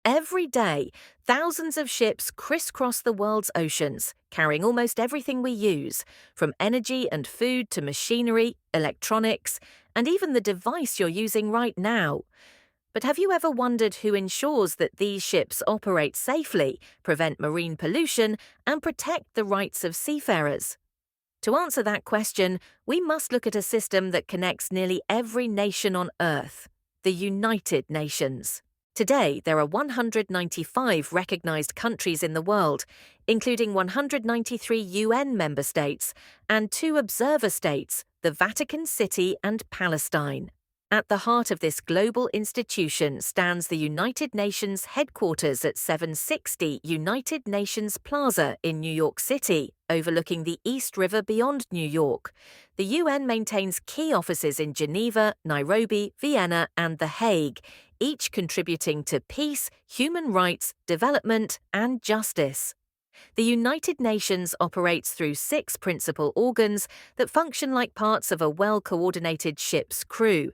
Every day, thousands of ships crisscross the world's oceans, carrying almost everything we use, from energy and food to machinery, electronics, and even the device you're using right now. But have you ever wondered who ensures that these ships operate safely, prevent marine pollution, and protect the rights of seafarers? To answer that question, we must look at a system that connects nearly every nation on Earth, the United Nations. Today, there are 195 recognized countries in the world, including 193 UN member states and two observer states, the Vatican City and Palestine. At the heart of this global institution stands the United Nations headquarters at 760 United Nations Plaza in New York City, overlooking the East River beyond New York. The UN maintains key offices in Geneva, Nairobi, Vienna, and The Hague, each contributing to peace, human rights, development, and justice. The United Nations operates through 6 principal organs that function like parts of a well-coordinated ship's crew.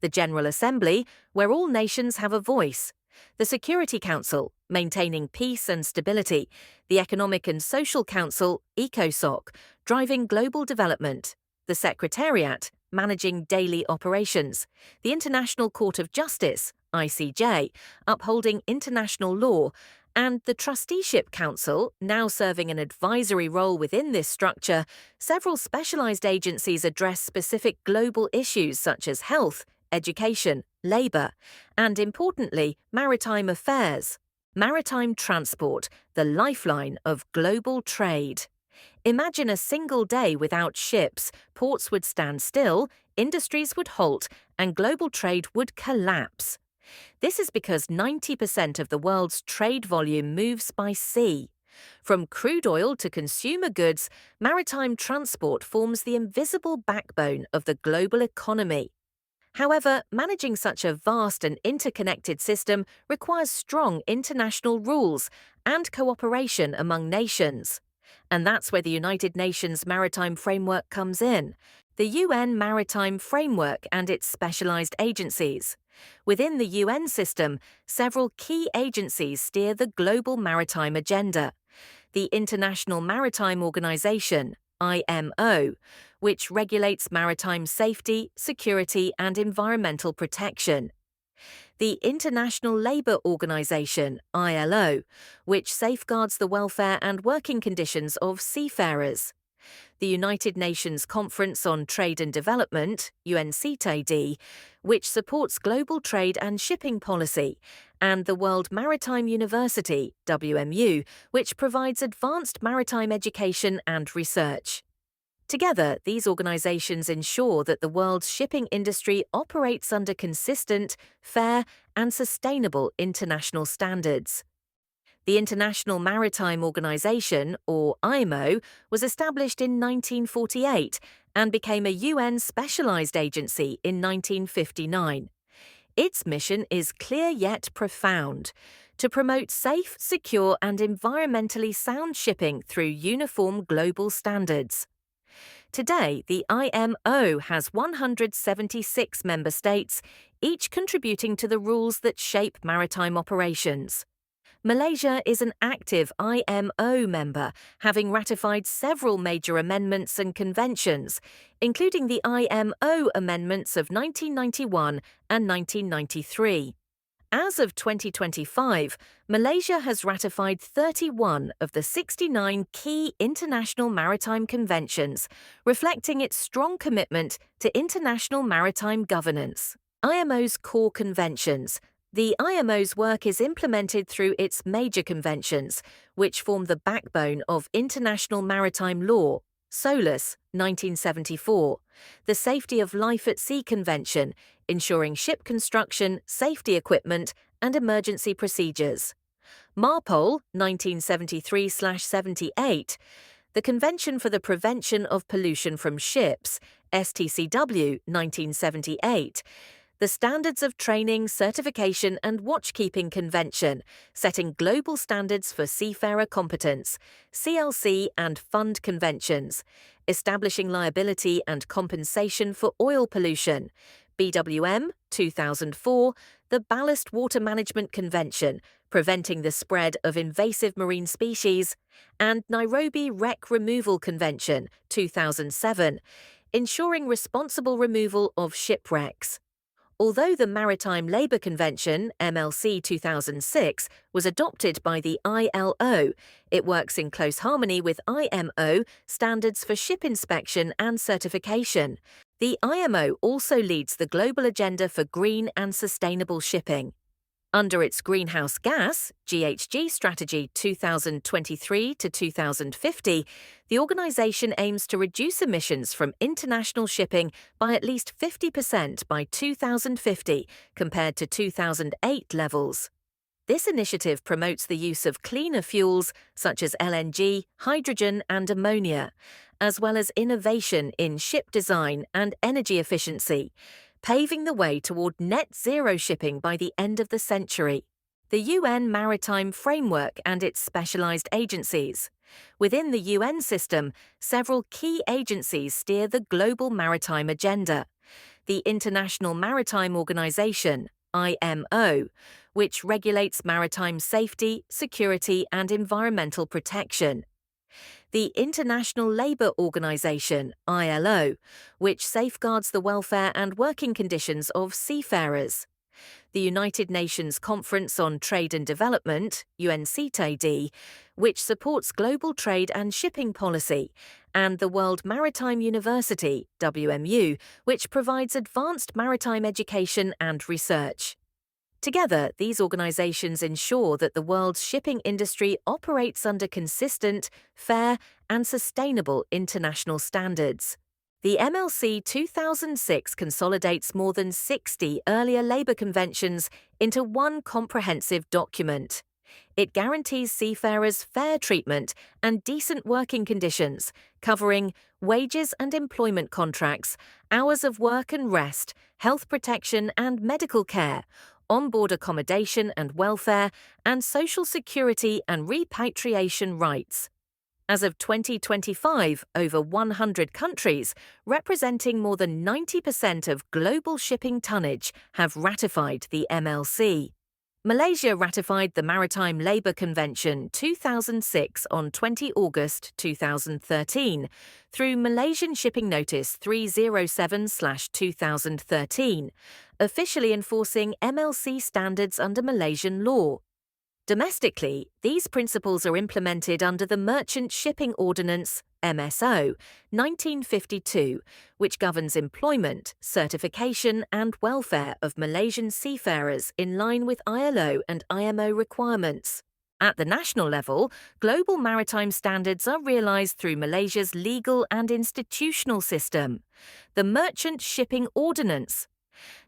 The General Assembly, where all nations have a voice. The Security Council, maintaining peace and stability. The Economic and Social Council, ECOSOC, driving global development. The Secretariat, managing daily operations. The International Court of Justice, ICJ, upholding international law. And the Trusteeship Council, now serving an advisory role within this structure. Several specialized agencies address specific global issues such as health, education, labour, and importantly, maritime affairs. Maritime transport, the lifeline of global trade. Imagine a single day without ships, ports would stand still, industries would halt, and global trade would collapse. This is because 90% of the world's trade volume moves by sea. From crude oil to consumer goods, maritime transport forms the invisible backbone of the global economy. However, managing such a vast and interconnected system requires strong international rules and cooperation among nations. And that's where the United Nations Maritime Framework comes in, the UN Maritime Framework and its specialized agencies. Within the UN system, several key agencies steer the global maritime agenda. The International Maritime Organization, IMO, which regulates maritime safety, security, and environmental protection. The International Labour Organization, ILO, which safeguards the welfare and working conditions of seafarers. The United Nations Conference on Trade and Development, UNCTAD, which supports global trade and shipping policy, and the World Maritime University, WMU, which provides advanced maritime education and research. Together, these organizations ensure that the world's shipping industry operates under consistent, fair, and sustainable international standards. The International Maritime Organization, or IMO, was established in 1948 and became a UN specialized agency in 1959. Its mission is clear yet profound: to promote safe, secure, and environmentally sound shipping through uniform global standards. Today, the IMO has 176 member states, each contributing to the rules that shape maritime operations. Malaysia is an active IMO member, having ratified several major amendments and conventions, including the IMO amendments of 1991 and 1993. As of 2025, Malaysia has ratified 31 of the 69 key international maritime conventions, reflecting its strong commitment to international maritime governance. IMO's core conventions. The IMO's work is implemented through its major conventions, which form the backbone of international maritime law: SOLAS, 1974, the Safety of Life at Sea Convention, ensuring ship construction, safety equipment, and emergency procedures; MARPOL, 1973/78, the Convention for the Prevention of Pollution from Ships, STCW, 1978, the Standards of Training, Certification and Watchkeeping Convention, setting global standards for seafarer competence, CLC and Fund Conventions, establishing liability and compensation for oil pollution, BWM, 2004, the Ballast Water Management Convention, preventing the spread of invasive marine species, and Nairobi Wreck Removal Convention 2007, ensuring responsible removal of shipwrecks. Although the Maritime Labour Convention, MLC 2006, was adopted by the ILO, it works in close harmony with IMO standards for ship inspection and certification. The IMO also leads the global agenda for green and sustainable shipping. Under its Greenhouse Gas (GHG) Strategy 2023 to 2050, the organisation aims to reduce emissions from international shipping by at least 50% by 2050 compared to 2008 levels. This initiative promotes the use of cleaner fuels such as LNG, hydrogen and ammonia, as well as innovation in ship design and energy efficiency, paving the way toward net zero shipping by the end of the century. The UN Maritime Framework and its specialized agencies. Within the UN system, several key agencies steer the global maritime agenda. The International Maritime Organization, IMO, which regulates maritime safety, security, and environmental protection. The International Labour Organization, ILO, which safeguards the welfare and working conditions of seafarers. The United Nations Conference on Trade and Development, UNCTAD, which supports global trade and shipping policy, and the World Maritime University, WMU, which provides advanced maritime education and research. Together, these organizations ensure that the world's shipping industry operates under consistent, fair, and sustainable international standards. The MLC 2006 consolidates more than 60 earlier labour conventions into one comprehensive document. It guarantees seafarers fair treatment and decent working conditions, covering wages and employment contracts, hours of work and rest, health protection and medical care, onboard accommodation and welfare, and social security and repatriation rights. As of 2025, over 100 countries, representing more than 90% of global shipping tonnage, have ratified the MLC. Malaysia ratified the Maritime Labour Convention 2006 on 20 August 2013 through Malaysian Shipping Notice 307/2013, officially enforcing MLC standards under Malaysian law. Domestically, these principles are implemented under the Merchant Shipping Ordinance, MSO, 1952, which governs employment, certification and welfare of Malaysian seafarers in line with ILO and IMO requirements. At the national level, global maritime standards are realised through Malaysia's legal and institutional system. The Merchant Shipping Ordinance,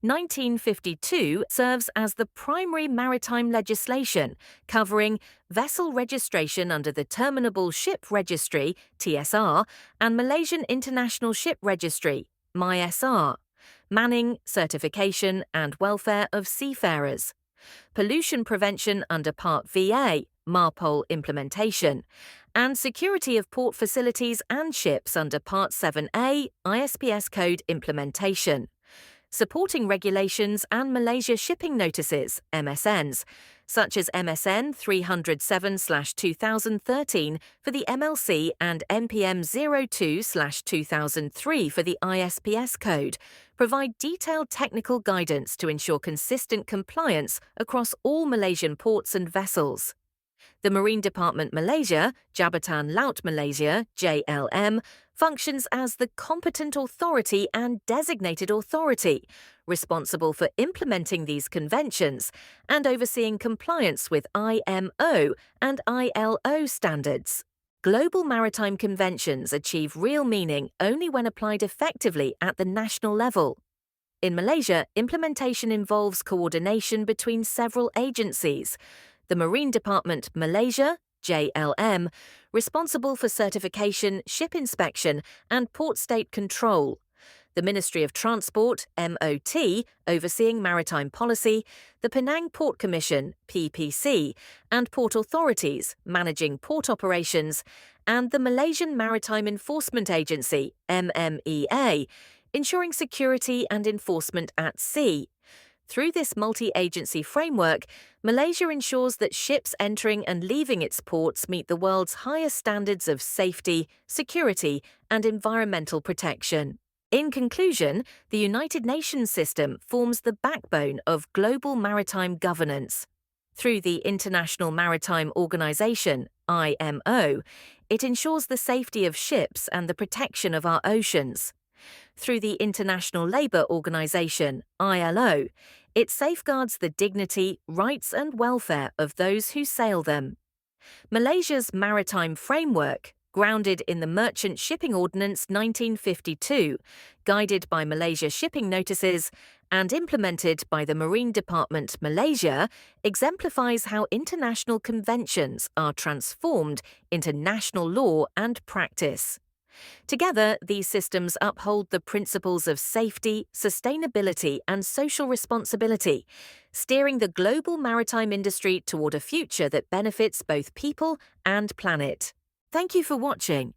1952 serves as the primary maritime legislation covering vessel registration under the Terminable Ship Registry, TSR, and Malaysian International Ship Registry, MISR, manning, certification and welfare of seafarers, pollution prevention under Part VA, MARPOL implementation, and security of port facilities and ships under Part 7A, ISPS Code implementation. Supporting regulations and Malaysia Shipping Notices, MSNs, such as MSN 307/2013 for the MLC and MPM 02/2003 for the ISPS Code, provide detailed technical guidance to ensure consistent compliance across all Malaysian ports and vessels. The Marine Department Malaysia, Jabatan Laut Malaysia, JLM, functions as the competent authority and designated authority, responsible for implementing these conventions and overseeing compliance with IMO and ILO standards. Global maritime conventions achieve real meaning only when applied effectively at the national level. In Malaysia, implementation involves coordination between several agencies. The Marine Department Malaysia, JLM, responsible for certification, ship inspection, and port state control. The Ministry of Transport, MOT, overseeing maritime policy, the Penang Port Commission, PPC, and port authorities, managing port operations, and the Malaysian Maritime Enforcement Agency, MMEA, ensuring security and enforcement at sea. Through this multi-agency framework, Malaysia ensures that ships entering and leaving its ports meet the world's highest standards of safety, security, and environmental protection. In conclusion, the United Nations system forms the backbone of global maritime governance. Through the International Maritime Organization, IMO, it ensures the safety of ships and the protection of our oceans. Through the International Labour Organization, ILO, it safeguards the dignity, rights and welfare of those who sail them. Malaysia's maritime framework, grounded in the Merchant Shipping Ordinance 1952, guided by Malaysia Shipping Notices, and implemented by the Marine Department Malaysia, exemplifies how international conventions are transformed into national law and practice. Together, these systems uphold the principles of safety, sustainability, and social responsibility, steering the global maritime industry toward a future that benefits both people and planet. Thank you for watching.